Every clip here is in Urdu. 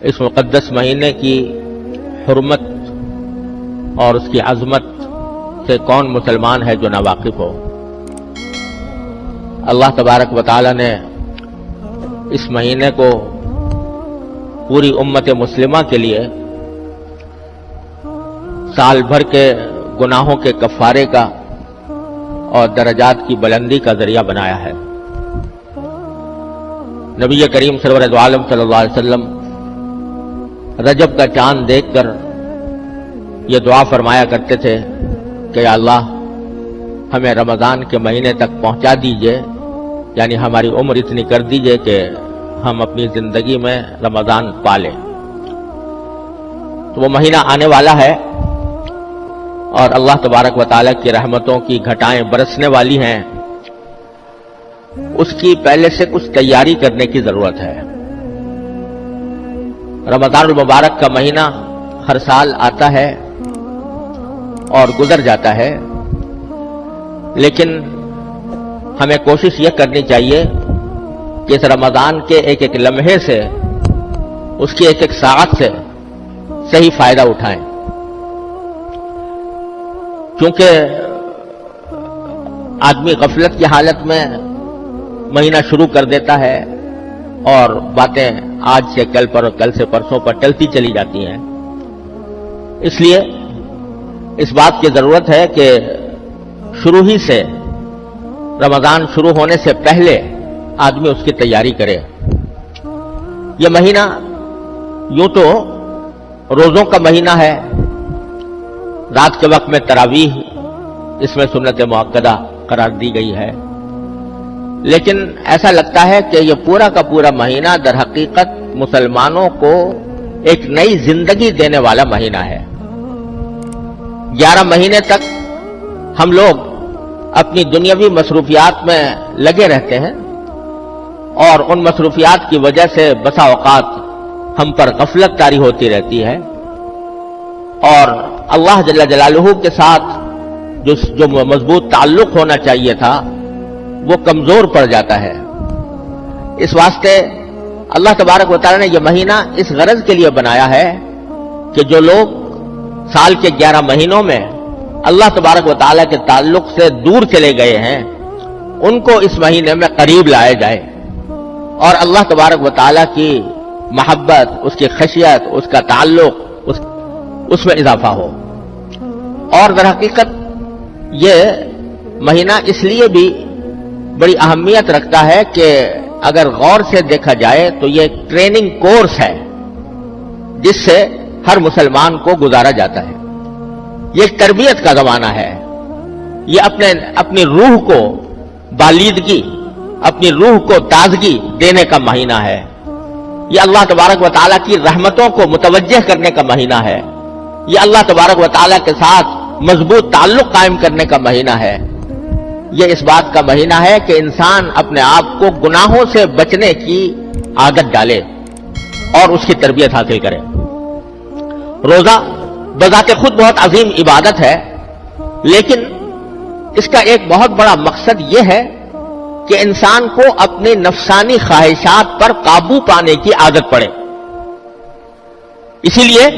اس مقدس مہینے کی حرمت اور اس کی عظمت سے کون مسلمان ہے جو ناواقف ہو؟ اللہ تبارک و تعالی نے اس مہینے کو پوری امت مسلمہ کے لیے سال بھر کے گناہوں کے کفارے کا اور درجات کی بلندی کا ذریعہ بنایا ہے۔ نبی کریم سرور دو عالم صلی اللہ علیہ وسلم رجب کا چاند دیکھ کر یہ دعا فرمایا کرتے تھے کہ یا اللہ ہمیں رمضان کے مہینے تک پہنچا دیجئے، یعنی ہماری عمر اتنی کر دیجئے کہ ہم اپنی زندگی میں رمضان پالیں۔ تو وہ مہینہ آنے والا ہے اور اللہ تبارک و تعالیٰ کی رحمتوں کی گھٹائیں برسنے والی ہیں، اس کی پہلے سے کچھ تیاری کرنے کی ضرورت ہے۔ رمضان المبارک کا مہینہ ہر سال آتا ہے اور گزر جاتا ہے، لیکن ہمیں کوشش یہ کرنی چاہیے کہ اس رمضان کے ایک ایک لمحے سے، اس کی ایک ایک ساعت سے صحیح فائدہ اٹھائیں، کیونکہ آدمی غفلت کی حالت میں مہینہ شروع کر دیتا ہے اور باتیں آج سے کل پر اور کل سے پرسوں پر ٹلتی چلی جاتی ہیں۔ اس لیے اس بات کی ضرورت ہے کہ شروع ہی سے، رمضان شروع ہونے سے پہلے آدمی اس کی تیاری کرے۔ یہ مہینہ یوں تو روزوں کا مہینہ ہے، رات کے وقت میں تراویح اس میں سنت مؤکدہ قرار دی گئی ہے، لیکن ایسا لگتا ہے کہ یہ پورا کا پورا مہینہ در حقیقت مسلمانوں کو ایک نئی زندگی دینے والا مہینہ ہے۔ 11 مہینے تک ہم لوگ اپنی دنیاوی مصروفیات میں لگے رہتے ہیں اور ان مصروفیات کی وجہ سے بسا اوقات ہم پر غفلت طاری ہوتی رہتی ہے اور اللہ جل جلالہ کے ساتھ جو مضبوط تعلق ہونا چاہیے تھا وہ کمزور پڑ جاتا ہے۔ اس واسطے اللہ تبارک و تعالی نے یہ مہینہ اس غرض کے لیے بنایا ہے کہ جو لوگ سال کے 11 مہینوں میں اللہ تبارک و تعالی کے تعلق سے دور چلے گئے ہیں، ان کو اس مہینے میں قریب لایا جائے اور اللہ تبارک و تعالی کی محبت، اس کی خشیت، اس کا تعلق، اس میں اضافہ ہو۔ اور در حقیقت یہ مہینہ اس لیے بھی بڑی اہمیت رکھتا ہے کہ اگر غور سے دیکھا جائے تو یہ ایک ٹریننگ کورس ہے جس سے ہر مسلمان کو گزارا جاتا ہے۔ یہ ایک تربیت کا زمانہ ہے، یہ اپنی روح کو بالیدگی، اپنی روح کو تازگی دینے کا مہینہ ہے، یہ اللہ تبارک و تعالیٰ کی رحمتوں کو متوجہ کرنے کا مہینہ ہے، یہ اللہ تبارک و تعالیٰ کے ساتھ مضبوط تعلق قائم کرنے کا مہینہ ہے، یہ اس بات کا مہینہ ہے کہ انسان اپنے آپ کو گناہوں سے بچنے کی عادت ڈالے اور اس کی تربیت حاصل کرے۔ روزہ بذات خود بہت عظیم عبادت ہے، لیکن اس کا ایک بہت بڑا مقصد یہ ہے کہ انسان کو اپنی نفسانی خواہشات پر قابو پانے کی عادت پڑے۔ اسی لیے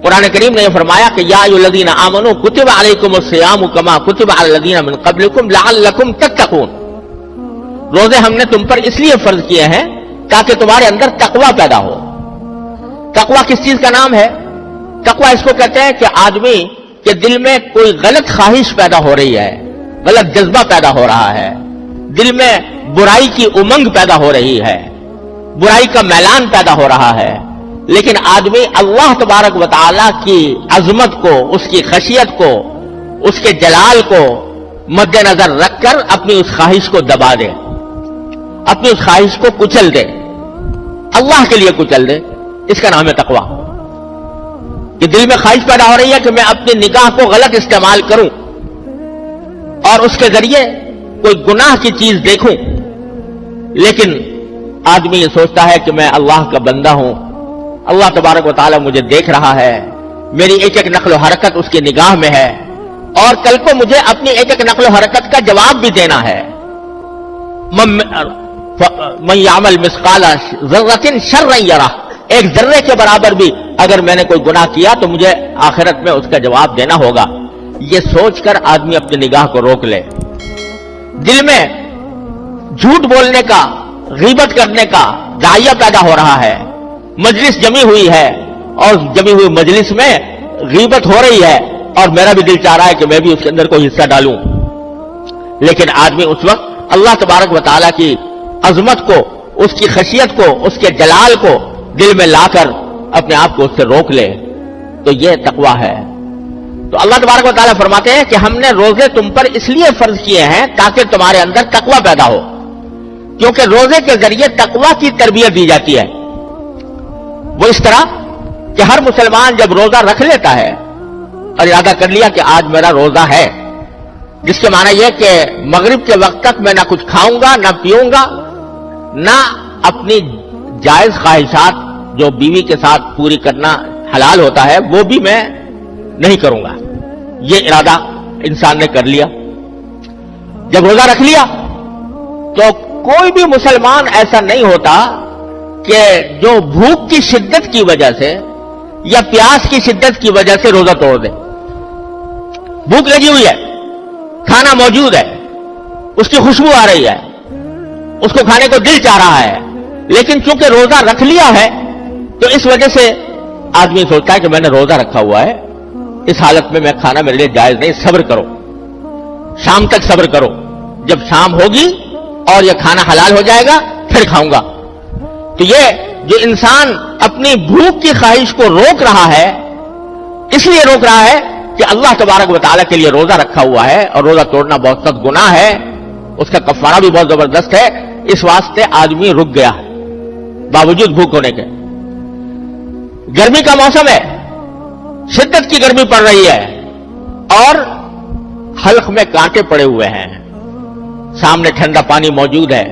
قرآن کریم نے یہ فرمایا کہ یا ایھا الذین آمنوا کتب علیکم الصیام کما کتب علی الذین من قبلکم لعلکم تتقون۔ روزے ہم نے تم پر اس لیے فرض کیے ہیں تاکہ تمہارے اندر تقوی پیدا ہو۔ تقوی کس چیز کا نام ہے؟ تقوی اس کو کہتے ہیں کہ آدمی کے دل میں کوئی غلط خواہش پیدا ہو رہی ہے، غلط جذبہ پیدا ہو رہا ہے، دل میں برائی کی امنگ پیدا ہو رہی ہے، برائی کا میلان پیدا ہو رہا ہے، لیکن آدمی اللہ تبارک و تعالی کی عظمت کو، اس کی خشیت کو، اس کے جلال کو مد نظر رکھ کر اپنی اس خواہش کو دبا دے، اپنی اس خواہش کو کچل دے، اللہ کے لیے کچل دے۔ اس کا نام ہے تقویٰ۔ کہ دل میں خواہش پیدا ہو رہی ہے کہ میں اپنی نگاہ کو غلط استعمال کروں اور اس کے ذریعے کوئی گناہ کی چیز دیکھوں، لیکن آدمی یہ سوچتا ہے کہ میں اللہ کا بندہ ہوں، اللہ تبارک و تعالیٰ مجھے دیکھ رہا ہے، میری ایک ایک نقل و حرکت اس کی نگاہ میں ہے اور کل کو مجھے اپنی ایک ایک نقل و حرکت کا جواب بھی دینا ہے۔ من یعمل مثقال ذرۃ شرا یرہ، ایک ذرے کے برابر بھی اگر میں نے کوئی گناہ کیا تو مجھے آخرت میں اس کا جواب دینا ہوگا. یہ سوچ کر آدمی اپنی نگاہ کو روک لے. دل میں جھوٹ بولنے کا، غیبت کرنے کا داعیہ پیدا ہو رہا ہے. مجلس جمی ہوئی ہے اور جمی ہوئی مجلس میں غیبت ہو رہی ہے اور میرا بھی دل چاہ رہا ہے کہ میں بھی اس کے اندر کوئی حصہ ڈالوں. لیکن آدمی اس وقت اللہ تبارک و تعالیٰ کی عظمت کو، اس کی خشیت کو، اس کے جلال کو دل میں لا کر اپنے آپ کو اس سے روک لے، تو یہ تقویٰ ہے. تو اللہ تبارک و تعالیٰ فرماتے ہیں کہ ہم نے روزے تم پر اس لیے فرض کیے ہیں تاکہ تمہارے اندر تقویٰ پیدا ہو، کیونکہ روزے کے ذریعے تقویٰ کی تربیت دی جاتی ہے. وہ اس طرح کہ ہر مسلمان جب روزہ رکھ لیتا ہے اور ارادہ کر لیا کہ آج میرا روزہ ہے، جس کے معنی یہ کہ مغرب کے وقت تک میں نہ کچھ کھاؤں گا، نہ پیوں گا، نہ اپنی جائز خواہشات جو بیوی کے ساتھ پوری کرنا حلال ہوتا ہے وہ بھی میں نہیں کروں گا. یہ ارادہ انسان نے کر لیا. جب روزہ رکھ لیا تو کوئی بھی مسلمان ایسا نہیں ہوتا کہ جو بھوک کی شدت کی وجہ سے یا پیاس کی شدت کی وجہ سے روزہ توڑ دے. بھوک لگی ہوئی ہے، کھانا موجود ہے، اس کی خوشبو آ رہی ہے، اس کو کھانے کو دل چاہ رہا ہے، لیکن چونکہ روزہ رکھ لیا ہے تو اس وجہ سے آدمی سوچتا ہے کہ میں نے روزہ رکھا ہوا ہے، اس حالت میں کھانا میرے لیے جائز نہیں، صبر کرو، شام تک صبر کرو، جب شام ہوگی اور یہ کھانا حلال ہو جائے گا پھر کھاؤں گا. تو یہ جو انسان اپنی بھوک کی خواہش کو روک رہا ہے، اس لیے روک رہا ہے کہ اللہ تبارک و تعالیٰ کے لیے روزہ رکھا ہوا ہے اور روزہ توڑنا بہت سخت گناہ ہے، اس کا کفارہ بھی بہت زبردست ہے، اس واسطے آدمی رک گیا ہے باوجود بھوک ہونے کے. گرمی کا موسم ہے، شدت کی گرمی پڑ رہی ہے اور حلق میں کانٹے پڑے ہوئے ہیں، سامنے ٹھنڈا پانی موجود ہے،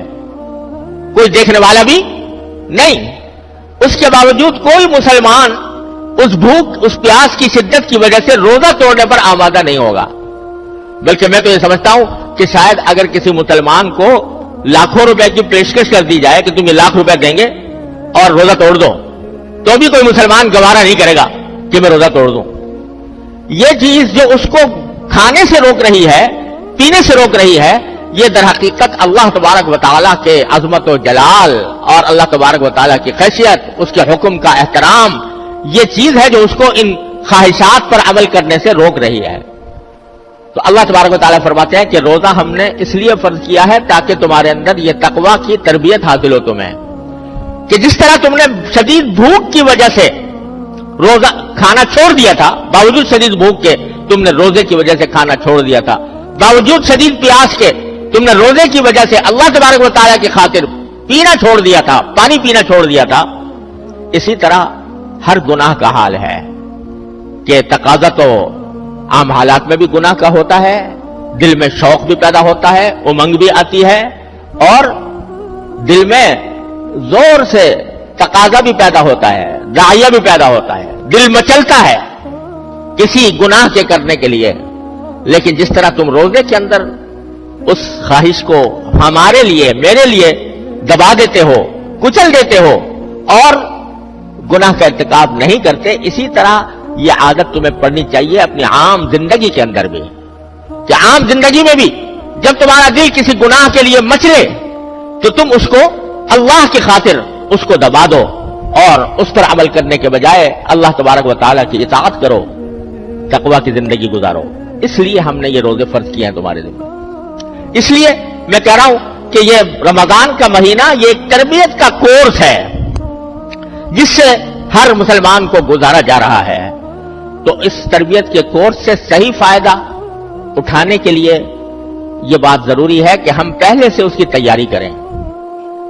کوئی دیکھنے والا بھی نہیں. اس کے باوجود کوئی مسلمان اس بھوک، اس پیاس کی شدت کی وجہ سے روزہ توڑنے پر آمادہ نہیں ہوگا. بلکہ میں تو یہ سمجھتا ہوں کہ شاید اگر کسی مسلمان کو لاکھوں روپے کی پیشکش کر دی جائے کہ تم یہ لاکھ روپے دیں گے اور روزہ توڑ دو، تو بھی کوئی مسلمان گوارا نہیں کرے گا کہ میں روزہ توڑ دوں. یہ چیز جو اس کو کھانے سے روک رہی ہے، پینے سے روک رہی ہے، یہ در حقیقت اللہ تبارک و تعالیٰ کے عظمت و جلال اور اللہ تبارک و تعالیٰ کی خشیت، اس کے حکم کا احترام، یہ چیز ہے جو اس کو ان خواہشات پر عمل کرنے سے روک رہی ہے. تو اللہ تبارک و تعالیٰ فرماتے ہیں کہ روزہ ہم نے اس لیے فرض کیا ہے تاکہ تمہارے اندر یہ تقویٰ کی تربیت حاصل ہو تمہیں، کہ جس طرح تم نے شدید بھوک کی وجہ سے روزہ کھانا چھوڑ دیا تھا، باوجود شدید بھوک کے تم نے روزے کی وجہ سے کھانا چھوڑ دیا تھا، باوجود شدید پیاس کے تم نے روزے کی وجہ سے اللہ تبارک و تعالیٰ کی خاطر پینا چھوڑ دیا تھا، پانی پینا چھوڑ دیا تھا، اسی طرح ہر گناہ کا حال ہے کہ تقاضا تو عام حالات میں بھی گناہ کا ہوتا ہے، دل میں شوق بھی پیدا ہوتا ہے، امنگ بھی آتی ہے، اور دل میں زور سے تقاضا بھی پیدا ہوتا ہے، داعیہ بھی پیدا ہوتا ہے، دل مچلتا ہے کسی گناہ کے کرنے کے لیے. لیکن جس طرح تم روزے کے اندر اس خواہش کو ہمارے لیے، میرے لیے دبا دیتے ہو، کچل دیتے ہو اور گناہ کا ارتکاب نہیں کرتے، اسی طرح یہ عادت تمہیں پڑنی چاہیے اپنی عام زندگی کے اندر بھی، کہ عام زندگی میں بھی جب تمہارا دل کسی گناہ کے لیے مچلے تو تم اس کو اللہ کی خاطر اس کو دبا دو اور اس پر عمل کرنے کے بجائے اللہ تبارک و تعالیٰ کی اطاعت کرو، تقویٰ کی زندگی گزارو. اس لیے ہم نے یہ روزے فرض کیے ہیں تمہارے ذمہ. اس لیے میں کہہ رہا ہوں کہ یہ رمضان کا مہینہ یہ ایک تربیت کا کورس ہے جس سے ہر مسلمان کو گزارا جا رہا ہے. تو اس تربیت کے کورس سے صحیح فائدہ اٹھانے کے لیے یہ بات ضروری ہے کہ ہم پہلے سے اس کی تیاری کریں.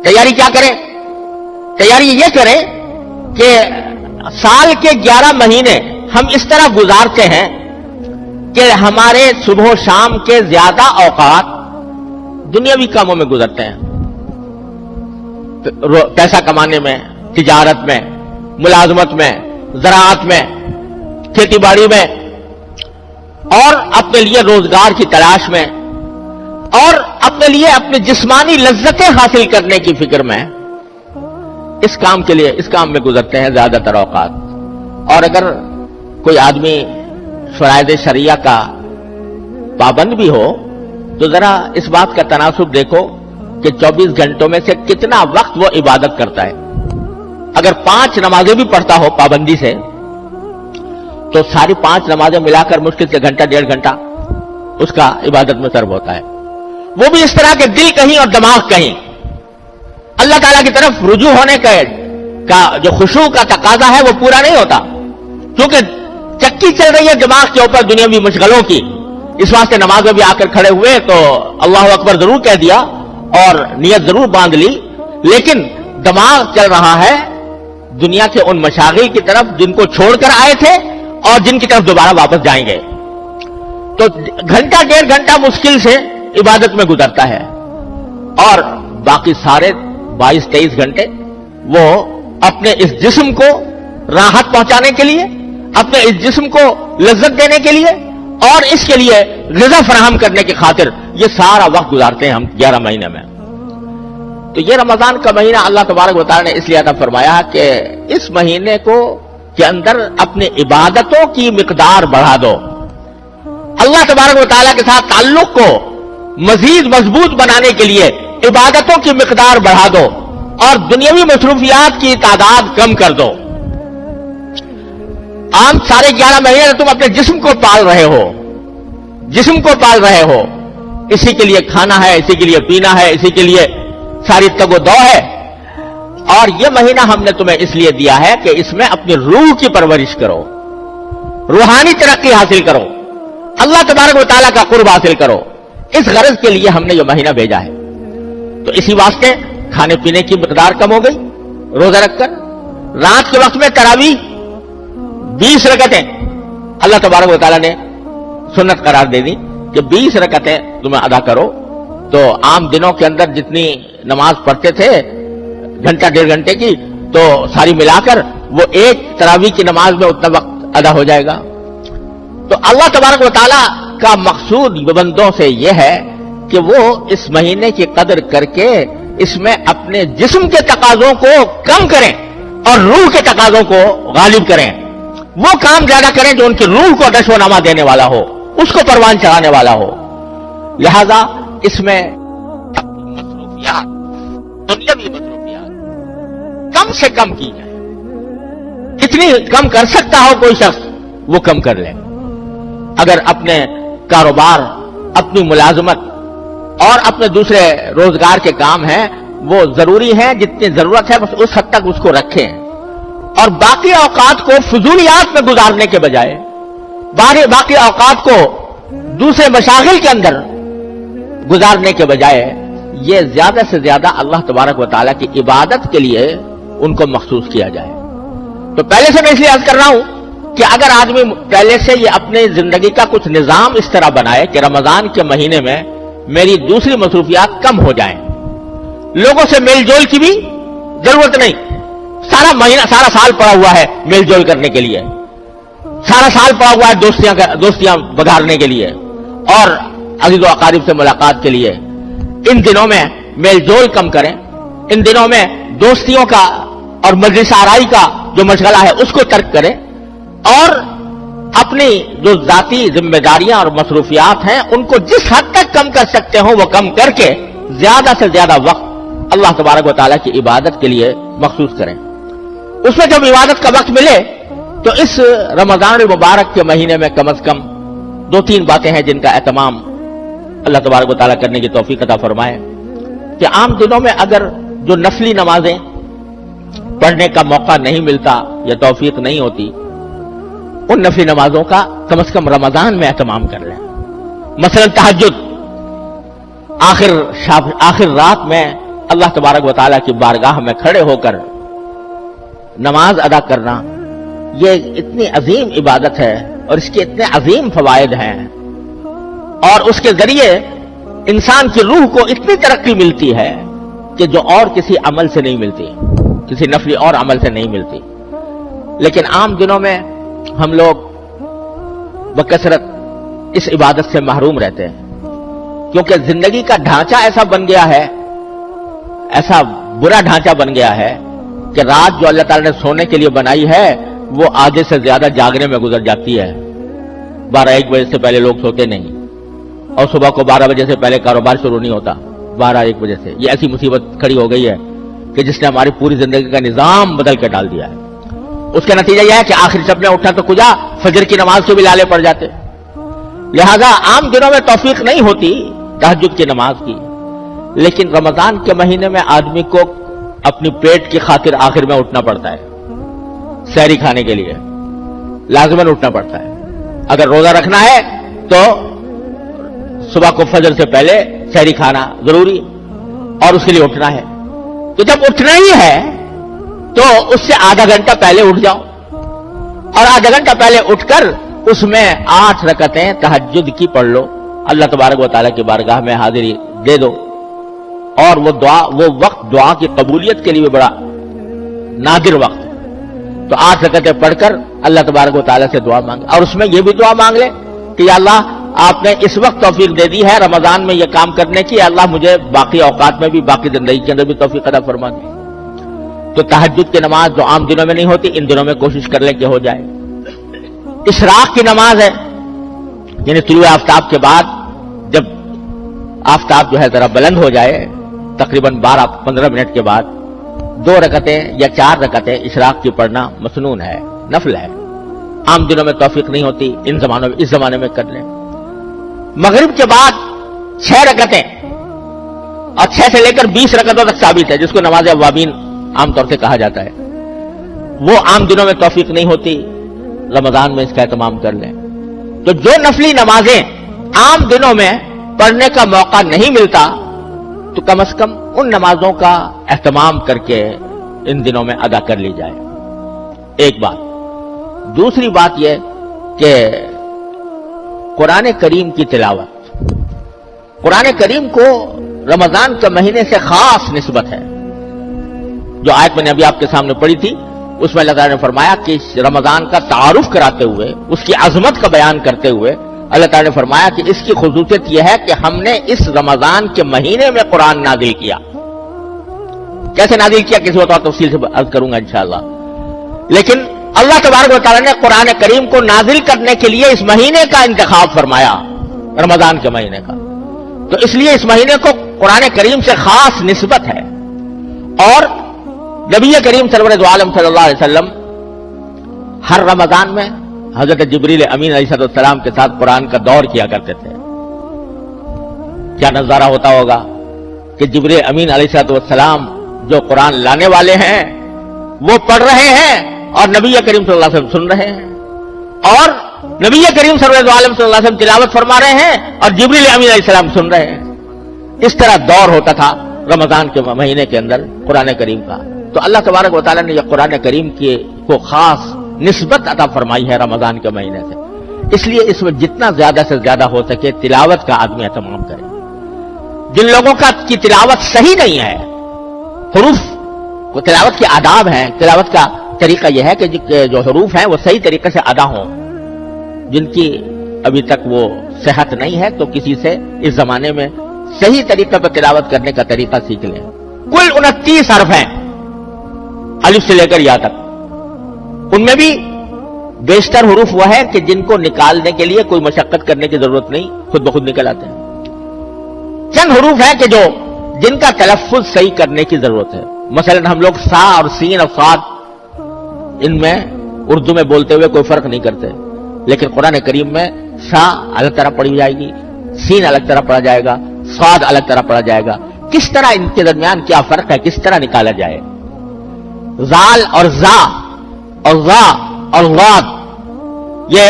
تیاری کیا کریں؟ تیاری یہ کریں کہ سال کے 11 مہینے ہم اس طرح گزارتے ہیں کہ ہمارے صبح و شام کے زیادہ اوقات دنیاوی کاموں میں گزرتے ہیں، پیسہ کمانے میں، تجارت میں، ملازمت میں، زراعت میں، کھیتی باڑی میں، اور اپنے لیے روزگار کی تلاش میں، اور اپنے لیے اپنی جسمانی لذتیں حاصل کرنے کی فکر میں. اس کام کے لیے اس کام میں گزرتے ہیں زیادہ تر اوقات. اور اگر کوئی آدمی فرائض شریعہ کا پابند بھی ہو تو ذرا اس بات کا تناسب دیکھو کہ 24 گھنٹوں میں سے کتنا وقت وہ عبادت کرتا ہے. اگر 5 نمازیں بھی پڑھتا ہو پابندی سے تو ساری 5 نمازیں ملا کر مشکل سے گھنٹہ 1.5 گھنٹہ اس کا عبادت میں صرف ہوتا ہے. وہ بھی اس طرح کہ دل کہیں اور دماغ کہیں. اللہ تعالیٰ کی طرف رجوع ہونے کا جو خشوع کا تقاضا ہے وہ پورا نہیں ہوتا، کیونکہ چکی چل رہی ہے دماغ کے اوپر دنیاوی مشغلوں کی. اس واسطے نماز میں بھی آ کر کھڑے ہوئے تو اللہ اکبر ضرور کہہ دیا اور نیت ضرور باندھ لی، لیکن دماغ چل رہا ہے دنیا کے ان مشاغل کی طرف جن کو چھوڑ کر آئے تھے اور جن کی طرف دوبارہ واپس جائیں گے. تو گھنٹہ 1.5 گھنٹہ مشکل سے عبادت میں گزرتا ہے، اور باقی سارے 22-23 گھنٹے وہ اپنے اس جسم کو راحت پہنچانے کے لیے، اپنے اس جسم کو لذت دینے کے لیے اور اس کے لیے غذا فراہم کرنے کی خاطر یہ سارا وقت گزارتے ہیں ہم 11 مہینے میں. تو یہ رمضان کا مہینہ اللہ تبارک و تعالی نے اس لیے عطا فرمایا کہ اس مہینے کے اندر اپنی عبادتوں کی مقدار بڑھا دو. اللہ تبارک و تعالیٰ کے ساتھ تعلق کو مزید مضبوط بنانے کے لیے عبادتوں کی مقدار بڑھا دو اور دنیاوی مصروفیات کی تعداد کم کر دو. عام سارے 11 مہینے تم اپنے جسم کو پال رہے ہو، جسم کو پال رہے ہو، اسی کے لیے کھانا ہے، اسی کے لیے پینا ہے، اسی کے لیے ساری تگ و دو ہے. اور یہ مہینہ ہم نے تمہیں اس لیے دیا ہے کہ اس میں اپنی روح کی پرورش کرو، روحانی ترقی حاصل کرو، اللہ تبارک و تعالیٰ کا قرب حاصل کرو. اس غرض کے لیے ہم نے یہ مہینہ بھیجا ہے. تو اسی واسطے کھانے پینے کی مقدار کم ہو گئی روزہ رکھ کر. رات کے وقت میں تراویح 20 رکعتیں اللہ تبارک و تعالیٰ نے سنت قرار دے دی کہ 20 رکعتیں تمہیں ادا کرو. تو عام دنوں کے اندر جتنی نماز پڑھتے تھے گھنٹہ 1.5 گھنٹے کی، تو ساری ملا کر وہ ایک تراویح کی نماز میں اتنا وقت ادا ہو جائے گا. تو اللہ تبارک و تعالیٰ کا مقصود بندوں سے یہ ہے کہ وہ اس مہینے کی قدر کر کے اس میں اپنے جسم کے تقاضوں کو کم کریں اور روح کے تقاضوں کو غالب کریں. وہ کام زیادہ کریں جو ان کی روح کو نشو و نما دینے والا ہو، اس کو پروان چڑھانے والا ہو. لہذا اس میں مصروفیات، دنیاوی مصروفیات کم سے کم کی جائے. کتنی کم کر سکتا ہو کوئی شخص وہ کم کر لے. اگر اپنے کاروبار، اپنی ملازمت اور اپنے دوسرے روزگار کے کام ہیں وہ ضروری ہیں، جتنی ضرورت ہے بس اس حد تک اس کو رکھیں، اور باقی اوقات کو فضولیات میں گزارنے کے بجائے، باقی اوقات کو دوسرے مشاغل کے اندر گزارنے کے بجائے یہ زیادہ سے زیادہ اللہ تبارک و تعالیٰ کی عبادت کے لیے ان کو مخصوص کیا جائے. تو پہلے سے میں اس لیے عرض کر رہا ہوں کہ اگر آدمی پہلے سے یہ اپنے زندگی کا کچھ نظام اس طرح بنائے کہ رمضان کے مہینے میں میری دوسری مصروفیات کم ہو جائیں، لوگوں سے میل جول کی بھی ضرورت نہیں. سارا مہینہ، سارا سال پڑا ہوا ہے میل جول کرنے کے لیے، سارا سال پڑا ہوا ہے دوستیاں بگھارنے کے لیے اور عزیز و اقارب سے ملاقات کے لیے. ان دنوں میں میل جول کم کریں، ان دنوں میں دوستیوں کا اور مجلس آرائی کا جو مشغلہ ہے اس کو ترک کریں، اور اپنی جو ذاتی ذمہ داریاں اور مصروفیات ہیں ان کو جس حد تک کم کر سکتے ہوں وہ کم کر کے زیادہ سے زیادہ وقت اللہ تبارک و تعالیٰ کی عبادت کے لیے مخصوص کریں. اس میں جب عبادت کا وقت ملے تو اس رمضان المبارک کے مہینے میں کم از کم 2-3 باتیں ہیں جن کا اہتمام اللہ تبارک و تعالیٰ کرنے کی توفیق عطا فرمائے. کہ عام دنوں میں اگر جو نفلی نمازیں پڑھنے کا موقع نہیں ملتا یا توفیق نہیں ہوتی، ان نفلی نمازوں کا کم از کم رمضان میں اہتمام کر لیں. مثلا تہجد، آخر رات میں اللہ تبارک و تعالیٰ کی بارگاہ میں کھڑے ہو کر نماز ادا کرنا، یہ اتنی عظیم عبادت ہے اور اس کے اتنے عظیم فوائد ہیں، اور اس کے ذریعے انسان کی روح کو اتنی ترقی ملتی ہے کہ جو اور کسی عمل سے نہیں ملتی، کسی نفلی اور عمل سے نہیں ملتی. لیکن عام دنوں میں ہم لوگ بکثرت اس عبادت سے محروم رہتے ہیں، کیونکہ زندگی کا ڈھانچہ ایسا بن گیا ہے، ایسا برا ڈھانچہ بن گیا ہے کہ رات جو اللہ تعالیٰ نے سونے کے لیے بنائی ہے وہ آدھے سے زیادہ جاگنے میں گزر جاتی ہے. 12-1 بجے سے پہلے لوگ سوتے نہیں, اور صبح کو 12 بجے سے پہلے کاروبار شروع نہیں ہوتا. 12-1 بجے سے یہ ایسی مصیبت کھڑی ہو گئی ہے کہ جس نے ہماری پوری زندگی کا نظام بدل کے ڈال دیا ہے. اس کا نتیجہ یہ ہے کہ آخر شب میں اٹھا تو کجا فجر کی نماز کے بھی لالے پڑ جاتے. لہذا عام دنوں میں توفیق نہیں ہوتی تہجد کی نماز کی, لیکن رمضان کے مہینے میں آدمی کو اپنی پیٹ کی خاطر آخر میں اٹھنا پڑتا ہے. سحری کھانے کے لیے لازماً اٹھنا پڑتا ہے. اگر روزہ رکھنا ہے تو صبح کو فجر سے پہلے سحری کھانا ضروری اور اس کے لیے اٹھنا ہے. تو جب اٹھنا ہی ہے تو اس سے آدھا گھنٹہ پہلے اٹھ جاؤ, اور آدھا گھنٹہ پہلے اٹھ کر اس میں 8 رکعتیں تہجد کی پڑھ لو. اللہ تبارک و تعالیٰ کی بارگاہ میں حاضری دے دو, اور وہ دعا, وہ وقت دعا کی قبولیت کے لیے بھی بڑا نادر وقت. تو 8 رکعتیں پڑھ کر اللہ تبارک و تعالیٰ سے دعا مانگے, اور اس میں یہ بھی دعا مانگ لے کہ یا اللہ آپ نے اس وقت توفیق دے دی ہے رمضان میں یہ کام کرنے کی, اللہ مجھے باقی اوقات میں بھی, باقی زندگی کے اندر بھی توفیق عطا فرما دے. تو تہجد کی نماز جو عام دنوں میں نہیں ہوتی, ان دنوں میں کوشش کر لیں کہ ہو جائے. اشراق کی نماز ہے, یعنی طلوع آفتاب کے بعد جب آفتاب جو ہے ذرا بلند ہو جائے, تقریباً 12-15 منٹ کے بعد 2 رکعتیں یا 4 رکعتیں اشراق کی پڑھنا مسنون ہے, نفل ہے. عام دنوں میں توفیق نہیں ہوتی, اس زمانے میں کر لیں. مغرب کے بعد 6 رکعتیں, اور 6 سے لے کر 20 رکعتوں تک ثابت ہے, جس کو نماز اوابین عام طور سے کہا جاتا ہے. وہ عام دنوں میں توفیق نہیں ہوتی, رمضان میں اس کا اہتمام کر لیں. تو جو نفلی نمازیں عام دنوں میں پڑھنے کا موقع نہیں ملتا, تو کم از کم ان نمازوں کا اہتمام کر کے ان دنوں میں ادا کر لی جائے. ایک بات. دوسری بات یہ کہ قرآن کریم کی تلاوت, قرآن کریم کو رمضان کے مہینے سے خاص نسبت ہے. جو آیت میں نے ابھی آپ کے سامنے پڑھی تھی, اس میں اللہ تعالیٰ نے فرمایا کہ رمضان کا تعارف کراتے ہوئے, اس کی عظمت کا بیان کرتے ہوئے اللہ تعالیٰ نے فرمایا کہ اس کی خصوصیت یہ ہے کہ ہم نے اس رمضان کے مہینے میں قرآن نازل کیا. کیسے نازل کیا کسی وقت اور تفصیل سے عرض کروں گا انشاءاللہ. لیکن اللہ تبارک و تعالیٰ نے قرآن کریم کو نازل کرنے کے لیے اس مہینے کا انتخاب فرمایا, رمضان کے مہینے کا. تو اس لیے اس مہینے کو قرآن کریم سے خاص نسبت ہے. اور نبی کریم سرور دو عالم صلی اللہ علیہ وسلم ہر رمضان میں حضرت جبریل امین علیہ السلام کے ساتھ قرآن کا دور کیا کرتے تھے. کیا نظارہ ہوتا ہوگا کہ جبریل امین علیہ السلام جو قرآن لانے والے ہیں وہ پڑھ رہے ہیں, اور نبی کریم صلی اللہ علیہ وسلم سن رہے ہیں, اور نبی کریم سرور دو عالم صلی اللہ علیہ وسلم تلاوت فرما رہے ہیں, اور جبریل امین علیہ السلام سن رہے ہیں. اس طرح دور ہوتا تھا رمضان کے مہینے کے اندر قرآن کریم کا. تو اللہ تبارک و تعالیٰ نے یہ قرآن کریم کو خاص نسبت عطا فرمائی ہے رمضان کے مہینے سے. اس لیے اس میں جتنا زیادہ سے زیادہ ہو سکے تلاوت کا آدمی اہتمام کرے. جن لوگوں کی تلاوت صحیح نہیں ہے, حروف وہ تلاوت کے آداب ہیں, تلاوت کا طریقہ یہ ہے کہ جو حروف ہیں وہ صحیح طریقے سے ادا ہوں. جن کی ابھی تک وہ صحت نہیں ہے تو کسی سے اس زمانے میں صحیح طریقے پر تلاوت کرنے کا طریقہ سیکھ لیں. کل 29 حرف ہیں الف سے لے کر یا تک. ان میں بھی بیشتر حروف وہ ہے کہ جن کو نکالنے کے لیے کوئی مشقت کرنے کی ضرورت نہیں, خود بخود نکل آتے ہیں. چند حروف ہیں کہ جن کا تلفظ صحیح کرنے کی ضرورت ہے. مثلا ہم لوگ سا اور سین اور صاد ان میں اردو میں بولتے ہوئے کوئی فرق نہیں کرتے, لیکن قرآن کریم میں سا الگ طرح پڑھی جائے گی, سین الگ طرح پڑھا جائے گا, صاد الگ طرح پڑھا جائے گا. کس طرح ان کے درمیان کیا فرق ہے, کس طرح نکالا جائے. زال اور زا اور غا اور غاد, یہ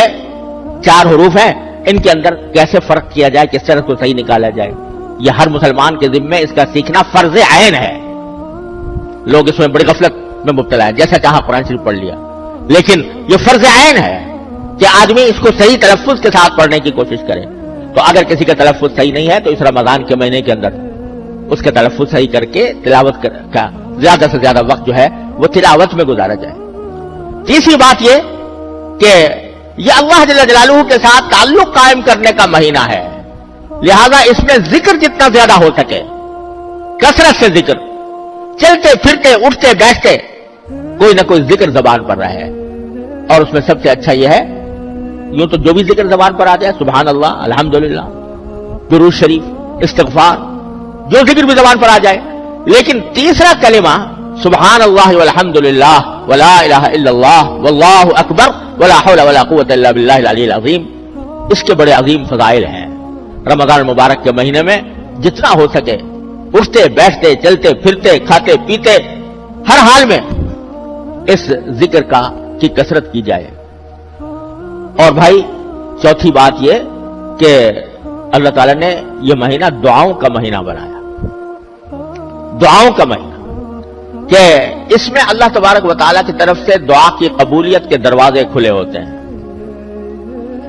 4 حروف ہیں, ان کے اندر کیسے فرق کیا جائے, کس طرح کو صحیح نکالا جائے, یہ ہر مسلمان کے ذمے اس کا سیکھنا فرض عین ہے. لوگ اس میں بڑی غفلت میں مبتلا ہیں, جیسا چاہا قرآن شریف پڑھ لیا, لیکن یہ فرض عین ہے کہ آدمی اس کو صحیح تلفظ کے ساتھ پڑھنے کی کوشش کرے. تو اگر کسی کا تلفظ صحیح نہیں ہے تو اس رمضان کے مہینے کے اندر اس کا تلفظ صحیح کر کے تلاوت کا زیادہ سے زیادہ وقت جو ہے وہ تلاوت میں گزارا جائے. تیسری بات یہ کہ یہ اللہ جل جلالہ کے ساتھ تعلق قائم کرنے کا مہینہ ہے, لہذا اس میں ذکر جتنا زیادہ ہو سکے, کثرت سے ذکر, چلتے پھرتے اٹھتے بیٹھتے کوئی نہ کوئی ذکر زبان پر رہے، اور اس میں سب سے اچھا یہ ہے، یوں تو جو بھی ذکر زبان پر آ جائے، سبحان اللہ، الحمدللہ، درود شریف، استغفار، جو ذکر بھی زبان پر آ جائے، لیکن تیسرا کلمہ سبحان اللہ والحمدللہ ولا الہ الا اللہ واللہ اکبر ولا حول ولا قوت الا باللہ العلی العظیم، اس کے بڑے عظیم فضائل ہیں۔ رمضان المبارک کے مہینے میں جتنا ہو سکے اٹھتے بیٹھتے چلتے پھرتے کھاتے پیتے ہر حال میں اس ذکر کی کثرت کی جائے۔ اور بھائی چوتھی بات یہ کہ اللہ تعالیٰ نے یہ مہینہ دعاؤں کا مہینہ بنایا، دعاؤں کا مہینہ، کہ اس میں اللہ تبارک و تعالیٰ کی طرف سے دعا کی قبولیت کے دروازے کھلے ہوتے ہیں۔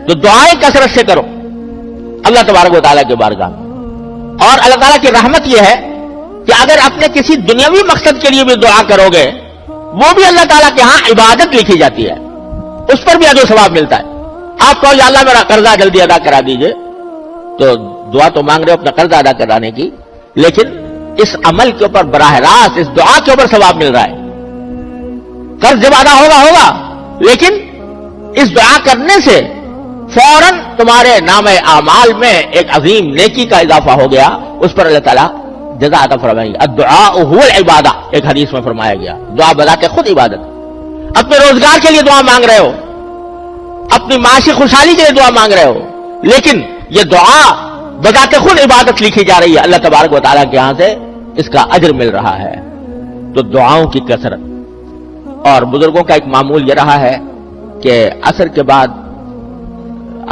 تو دعائیں کثرت سے کرو اللہ تبارک و تعالیٰ کے بارگاہ میں۔ اور اللہ تعالیٰ کی رحمت یہ ہے کہ اگر اپنے کسی دنیاوی مقصد کے لیے بھی دعا کرو گے، وہ بھی اللہ تعالیٰ کے ہاں عبادت لکھی جاتی ہے، اس پر بھی اجر و ثواب ملتا ہے۔ آپ کہو یا اللہ میرا قرضہ جلدی ادا کرا دیجئے، تو دعا تو مانگ رہے ہو اپنا قرضہ ادا کرانے کی، لیکن اس عمل کے اوپر براہ راست اس دعا کے اوپر ثواب مل رہا ہے۔ قرض جب ادا ہوگا، لیکن اس دعا کرنے سے فوراً تمہارے نام اعمال میں ایک عظیم نیکی کا اضافہ ہو گیا، اس پر اللہ تعالیٰ جزا عطا فرمائیں گے۔ الدعاء هو العبادہ، ایک حدیث میں فرمایا گیا، دعا بذات خود عبادت۔ اپنے روزگار کے لیے دعا مانگ رہے ہو، اپنی معاشی خوشحالی کے لیے دعا مانگ رہے ہو، لیکن یہ دعا بذات خود عبادت لکھی جا رہی ہے اللہ تبارک و تعالیٰ کے ہاں سے، اس کا اجر مل رہا ہے۔ تو دعاؤں کی کثرت۔ اور بزرگوں کا ایک معمول یہ رہا ہے کہ عصر کے بعد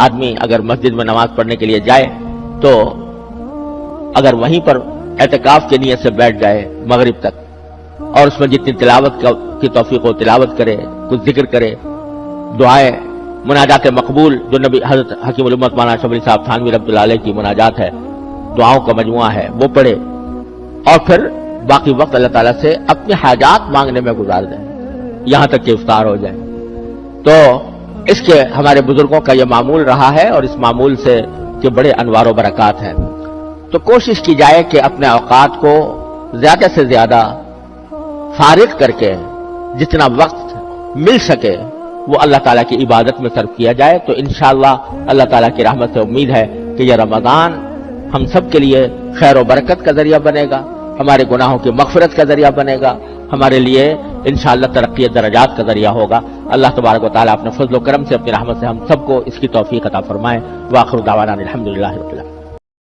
آدمی اگر مسجد میں نماز پڑھنے کے لیے جائے تو اگر وہیں پر اعتکاف کی نیت سے بیٹھ جائے مغرب تک، اور اس میں جتنی تلاوت کی توفیق ہو تلاوت کرے، کچھ ذکر کرے، دعائیں، مناجات مقبول جو نبی حضرت حکیم الامت مولانا شبلی صاحب تھانوی رحمۃ اللہ علیہ کی مناجات ہے، دعاؤں کا مجموعہ ہے، وہ پڑھے، اور پھر باقی وقت اللہ تعالیٰ سے اپنے حاجات مانگنے میں گزار دیں یہاں تک کہ افطار ہو جائے۔ تو اس کے ہمارے بزرگوں کا یہ معمول رہا ہے، اور اس معمول سے کہ بڑے انوار و برکات ہیں۔ تو کوشش کی جائے کہ اپنے اوقات کو زیادہ سے زیادہ فارغ کر کے جتنا وقت مل سکے وہ اللہ تعالیٰ کی عبادت میں صرف کیا جائے، تو انشاءاللہ اللہ تعالیٰ کی رحمت سے امید ہے کہ یہ رمضان ہم سب کے لیے خیر و برکت کا ذریعہ بنے گا، ہمارے گناہوں کی مغفرت کا ذریعہ بنے گا، ہمارے لیے انشاءاللہ ترقی درجات کا ذریعہ ہوگا۔ اللہ تبارک و تعالیٰ اپنے فضل و کرم سے اپنی رحمت سے ہم سب کو اس کی توفیق عطا فرمائے۔ وآخر دعوانا الحمدللہ رب العالمین۔